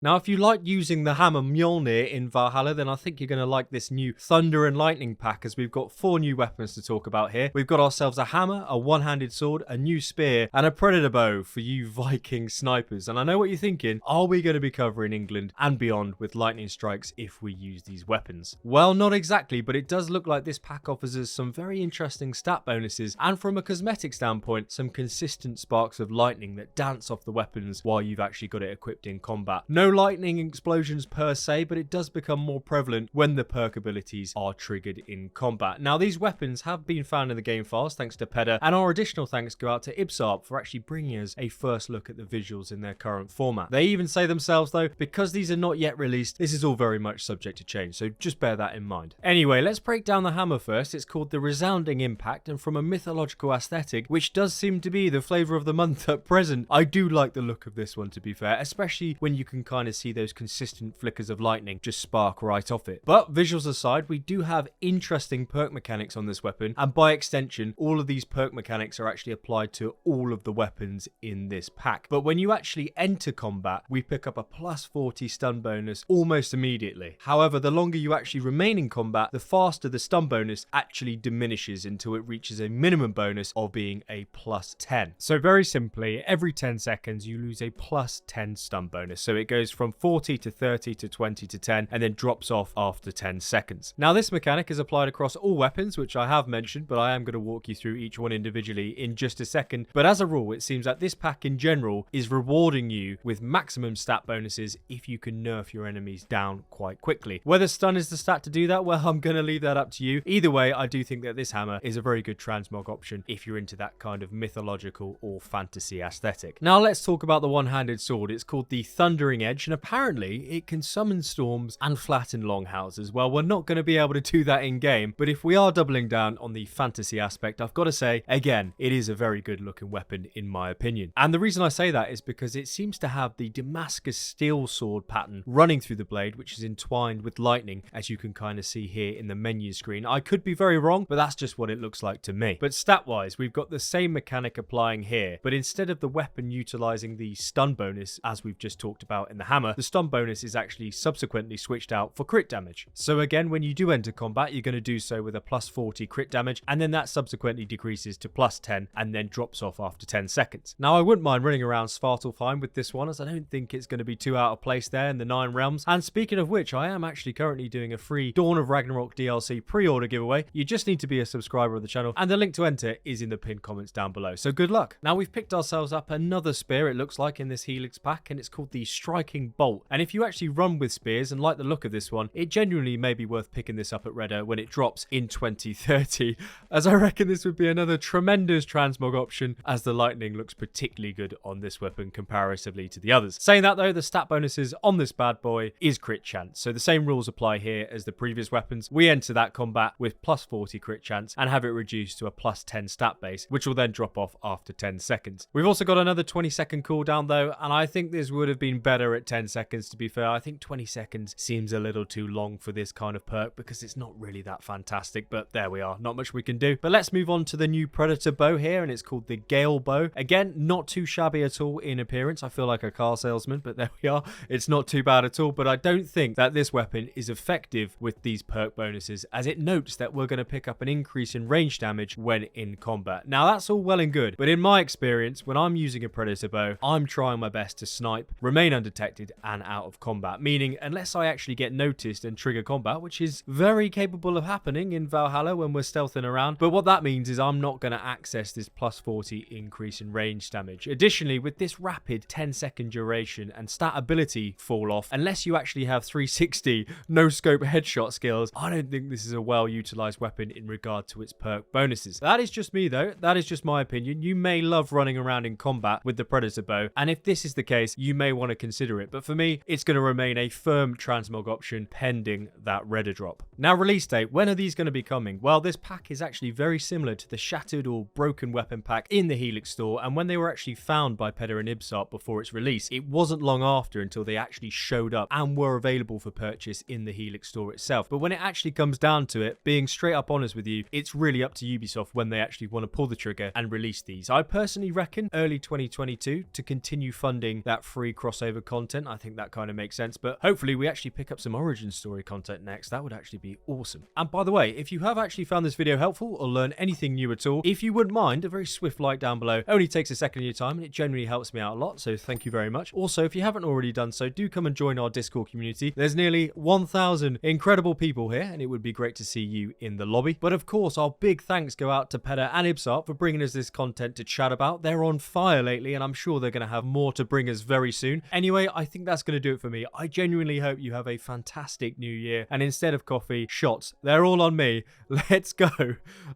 Now, if you like using the hammer Mjolnir in Valhalla, then I think you're going to like this new Thunder and Lightning pack, as we've got 4 new weapons to talk about here. We've got ourselves a hammer, a one-handed sword, a new spear, and a predator bow for you Viking snipers. And I know what you're thinking, are we going to be covering England and beyond with lightning strikes if we use these weapons? Well, not exactly, but it does look like this pack offers us some very interesting stat bonuses, and from a cosmetic standpoint, some consistent sparks of lightning that dance off the weapons while you've actually got it equipped in combat. No lightning explosions per se, but it does become more prevalent when the perk abilities are triggered in combat. Now, these weapons have been found in the game files thanks to Pedder, and our additional thanks go out to Ibsarb for actually bringing us a first look at the visuals in their current format. They even say themselves though, because these are not yet released, this is all very much subject to change, so just bear that in mind. Anyway, let's break down the hammer first. It's called the Resounding Impact, and from a mythological aesthetic, which does seem to be the flavour of the month at present, I do like the look of this one, to be fair, especially when you can kind of see those consistent flickers of lightning just spark right off it. But visuals aside, we do have interesting perk mechanics on this weapon, and by extension, all of these perk mechanics are actually applied to all of the weapons in this pack. But when you actually enter combat, we pick up a plus 40 stun bonus almost immediately. However, the longer you actually remain in combat, the faster the stun bonus actually diminishes until it reaches a minimum bonus of being a plus 10. So very simply, every 10 seconds you lose a plus 10 stun bonus. So it goes from 40 to 30 to 20 to 10 and then drops off after 10 seconds. Now, this mechanic is applied across all weapons, which I have mentioned, but I am going to walk you through each one individually in just a second. But as a rule, it seems that this pack in general is rewarding you with maximum stat bonuses if you can nerf your enemies down quite quickly. Whether stun is the stat to do that, well, I'm going to leave that up to you. Either way, I do think that this hammer is a very good transmog option if you're into that kind of mythological or fantasy aesthetic. Now, let's talk about the one-handed sword. It's called the Thundering Edge, and apparently it can summon storms and flatten longhouses. Well, we're not going to be able to do that in game, but if we are doubling down on the fantasy aspect, I've got to say, again, it is a very good looking weapon in my opinion. And the reason I say that is because it seems to have the Damascus steel sword pattern running through the blade, which is entwined with lightning, as you can kind of see here in the menu screen. I could be very wrong, but that's just what it looks like to me. But stat wise, we've got the same mechanic applying here, but instead of the weapon utilizing the stun bonus as we've just talked about in the hammer, the stun bonus is actually subsequently switched out for crit damage. So again, when you do enter combat, you're going to do so with a plus 40 crit damage, and then that subsequently decreases to plus 10 and then drops off after 10 seconds. Now, I wouldn't mind running around Svartalfheim with this one, as I don't think it's going to be too out of place there in the 9 realms. And speaking of which, I am actually currently doing a free Dawn of Ragnarok DLC pre-order giveaway. You just need to be a subscriber of the channel, and the link to enter is in the pinned comments down below. So good luck. Now, we've picked ourselves up another spear, it looks like, in this Helix pack, and it's called the Striking Bolt. And if you actually run with spears and like the look of this one, it genuinely may be worth picking this up at Redder when it drops in 2030, as I reckon this would be another tremendous transmog option, as the lightning looks particularly good on this weapon comparatively to the others. Saying that though, the stat bonuses on this bad boy is crit chance, so the same rules apply here as the previous weapons. We enter that combat with plus 40 crit chance and have it reduced to a plus 10 stat base, which will then drop off after 10 seconds. We've also got another 20-second cooldown though, and I think this would have been better at 10 seconds, to be fair. I think 20 seconds seems a little too long for this kind of perk because it's not really that fantastic, but there we are, not much we can do. But let's move on to the new predator bow here, and it's called the Gale bow. Again, not too shabby at all in appearance. I feel like a car salesman, but there we are. It's not too bad at all, but I don't think that this weapon is effective with these perk bonuses, as it notes that we're going to pick up an increase in range damage when in combat. Now, that's all well and good, but in my experience, when I'm using a predator bow, I'm trying my best to snipe, remain undetected, and out of combat, meaning unless I actually get noticed and trigger combat, which is very capable of happening in Valhalla when we're stealthing around, but what that means is I'm not going to access this plus 40 increase in range damage. Additionally, with this rapid 10-second duration and stat ability fall off, unless you actually have 360 no scope headshot skills, I don't think this is a well utilized weapon in regard to its perk bonuses. That is just me though, that is just my opinion. You may love running around in combat with the predator bow, and if this is the case, you may want to consider it, but for me, it's going to remain a firm transmog option pending that Redder drop. Now, release date, when are these going to be coming? Well, this pack is actually very similar to the shattered or broken weapon pack in the Helix Store, and when they were actually found by Pedder and Ibsarb before its release, it wasn't long after until they actually showed up and were available for purchase in the Helix Store itself. But when it actually comes down to it, being straight up honest with you, it's really up to Ubisoft when they actually want to pull the trigger and release these. I personally reckon early 2022 to continue funding that free crossover content content. I think that kind of makes sense, but hopefully we actually pick up some origin story content next. That would actually be awesome. And by the way, if you have actually found this video helpful or learned anything new at all, if you wouldn't mind, a very swift like down below only takes a second of your time and it generally helps me out a lot, so thank you very much. Also, if you haven't already done so, do come and join our Discord community. There's nearly 1,000 incredible people here, and it would be great to see you in the lobby. But of course, our big thanks go out to Peda and Ibsart for bringing us this content to chat about. They're on fire lately, and I'm sure they're going to have more to bring us very soon. Anyway, I think that's going to do it for me. I genuinely hope you have a fantastic new year, and instead of coffee, shots. They're all on me. Let's go.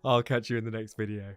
I'll catch you in the next video.